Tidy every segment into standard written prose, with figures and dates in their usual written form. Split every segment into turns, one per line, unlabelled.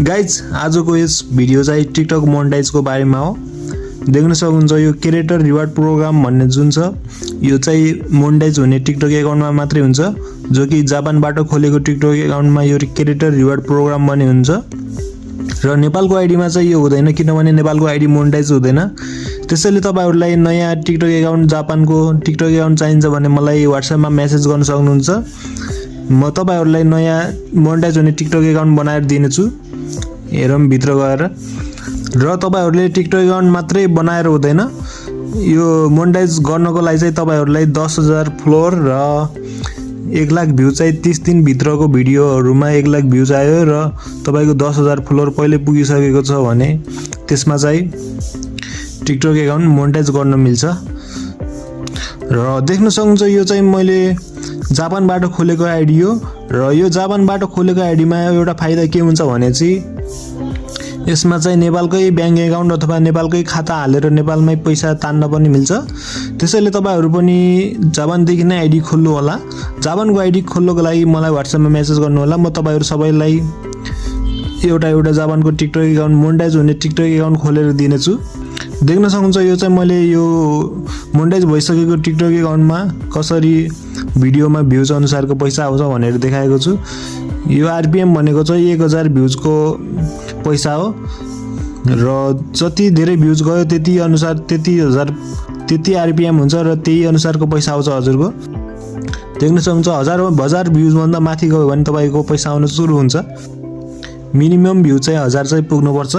Guys आजको यस video चाहिँ TikTok मोनेटाइजको बारेमा हो। देख्न सक्नुहुन्छ यो क्रिएटर रिवार्ड प्रोग्राम भन्ने जुन छ यो चाहिँ मोनेटाइज हुने टिकटक एकाउन्टमा मात्रै हुन्छ, जो कि जापानबाट खोलेको टिकटक एकाउन्टमा यो क्रिएटर रिवार्ड प्रोग्राम भन्ने हुन्छ। र नेपालको आइडीमा चाहिँ यो हुँदैन, किनभने नेपालको आइडी मोनेटाइज हुँदैन। त्यसैले तपाईहरुलाई नयाँ टिकटक एकाउन्ट जापानको टिकटक एकाउन्ट चाहिन्छ भने मलाई व्हाट्सएपमा मेसेज गर्न सक्नुहुन्छ। म तपाईहरुलाई नयाँ मोनेटाइज हुने टिकटक एकाउन्ट बनाएर दिनेछु। हेरौँ भित्र गएर। र तपाईहरुले टिकटक एकाउन्ट मात्रै बनाएर हुँदैन, यो मोनेटाइज गर्नको लागि चाहिँ तपाईहरुलाई 10,000 फ्लोर र 1 लाख भ्यू चाहिँ 30 दिन भित्रको भिडियोहरुमा 1 लाख भ्यू आयो र तपाईको 10,000 फ्लोर पहिले पुगिसकेको छ भने त्यसमा चाहिँ टिकटक एकाउन्ट मोनेटाइज गर्न मिल्छ। र देख्न सक्नुहुन्छ यो चाहिँ मैले जापानबाट खोलेको आइडी हो। र यो जापानबाट खोलेको आइडीमा एउटा फाइदा के हुन्छ भने चाहिँ यसमा चाहिँ नेपालकै ब्याङ्क एकाउन्ट अथवा नेपालकै खाता हालेर नेपालमै पैसा तान्न पनि मिल्छ। त्यसैले तपाईहरु पनि जापानदेखि नै आइडी खोल्नु होला। जापानको आइडी खोल्नको लागि मलाई व्हाट्सएपमा मेसेज गर्नु होला। म तपाईहरु सबैलाई एउटा जापानको टिकटक एकाउन्ट मोनेटाइज हुने टिकटक एकाउन्ट खोलेर दिनेछु। देख्न सक्नुहुन्छ यो चाहिँ मैले यो मोनेटाइज भइसकेको टिकटक एकाउन्टमा कसरी भिडियोमा भ्यूज अनुसारको पैसा आउँछ भनेर देखाएको छु। यो आरपीएम भनेको चाहिँ 1000 भ्यूजको पैसा हो र जति धेरै भ्यूज गयो त्यति आरपीएम हुन्छ र त्यही अनुसारको पैसा आउँछ हजुरको। देख्न सक्नुहुन्छ 1000 भ्यूज भन्दा माथि गयो भने तपाईको पैसा आउन सुरु हुन्छ। मिनिमम भ्यू चाहिँ 1000 चाहिँ पुग्नु पर्छ।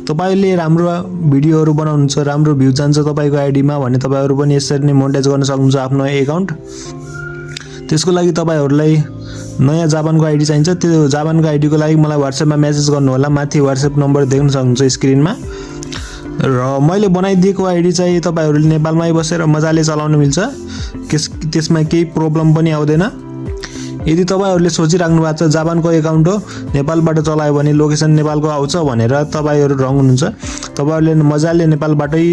तपाईले राम्रो भिडियोहरु बनाउनुहुन्छ, राम्रो भ्यू जान्छ तपाईको आइडीमा भने तपाईहरु पनि यसरी नै मोनेटाइज गर्न सक्नुहुन्छ आफ्नो एकाउन्ट। त्यसको लागि तपाईहरुलाई नयाँ जापानको आइडी चाहिन्छ। त्यो जापानको आइडीको लागि मलाई व्हाट्सएपमा मेसेज गर्नु होला। माथि व्हाट्सएप नम्बर देख्न सक्नुहुन्छ स्क्रिनमा। र मैले बनाइदिएको आइडी चाहिँ तपाईहरुले नेपालमै बसेर मजाले चलाउन मिल्छ। त्यसमा केही प्रब्लम पनि आउँदैन। यदि तपाईहरुले सोचिराख्नु भएको छ जापानको एकाउन्ट हो, नेपालबाट चलायो भने लोकेसन नेपालको आउँछ भनेर तपाईहरु रङ हुनुहुन्छ। तपाईहरुले मजाले नेपालबाटै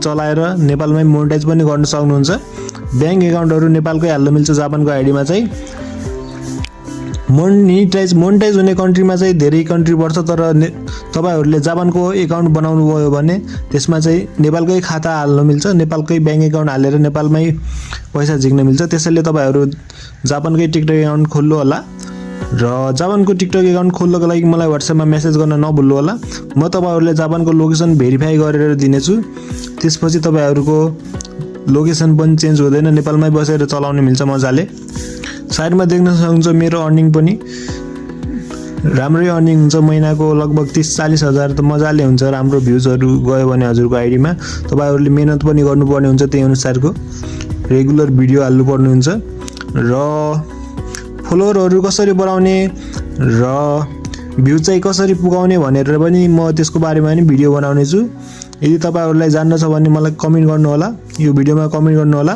चलाएर नेपालमै मोनेटाइज पनि गर्न सक्नुहुन्छ। ब्याङ्क एकाउन्टहरु नेपालकै हाल्न मिल्छ। जापानको आइडीमा चाहिँ मोनेटाइज हुने कन्ट्रीमा चाहिँ धेरै कन्ट्री पर्छ, तर तपाईहरुले जापानको एकाउन्ट बनाउनु भयो भने त्यसमा चाहिँ नेपालकै खाता हाल्न मिल्छ। नेपालकै ब्याङ्क एकाउन्ट हालेर नेपालमै पैसा झिक्न मिल्छ। त्यसैले तपाईहरु जापानकै टिकटक एकाउन्ट खोल्नु होला। र जापानको टिकटक एकाउन्ट खोल्नको लागि मलाई व्हाट्सएपमा मेसेज गर्न नभुल्नु होला। म तपाईहरुले जापानको लोकेसन भेरिफाई गरेर दिनेछु। त्यसपछि तपाईहरुको लोकेसन पनि चेन्ज हुँदैन, नेपालमै बसेर चलाउन मिल्छ मजाले। साइडमा देख्न सक्नुहुन्छ मेरो अर्निङ पनि राम्रै अर्निङ हुन्छ। महिनाको लगभग 30-40 हजार त मजाले हुन्छ। राम्रो भ्यूजहरु गयो भने हजुरको आइडीमा तपाईहरुले मेहनत पनि गर्नुपर्ने हुन्छ, त्यही अनुसारको रेगुलर भिडियो हाल्नु पर्ने हुन्छ। र फलोअरहरु कसरी बढाउने र भ्यू चाहिँ कसरी पुगाउने भनेर पनि म त्यसको बारेमा नि भिडियो बनाउने छु। यदि तपाईहरुलाई जान्न छ भने मलाई कमेन्ट गर्नु होला। यो भिडियोमा कमेन्ट गर्नु होला।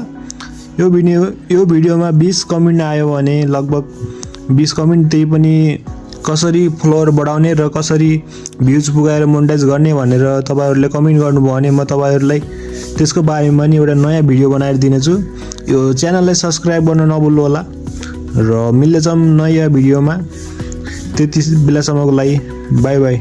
यो भिडियोमा 20 कमेन्ट आयो भने लगभग 20 कमेन्ट त्यही पनि कसरी फलोअर बढाउने र कसरी भ्यूज पुगाएर मोनेटाइज गर्ने भनेर तपाईहरुले कमेन्ट गर्नुभयो भने म तपाईहरुलाई त्यसको बारेमा नि एउटा नयाँ भिडियो बनाएर दिनेछु। यो च्यानललाई सब्स्क्राइब गर्न नभुल्नु होला। र मिल्नेछौँ नयाँ भिडियोमा। त्यति बेलासम्मको लागि बाइ बाइ।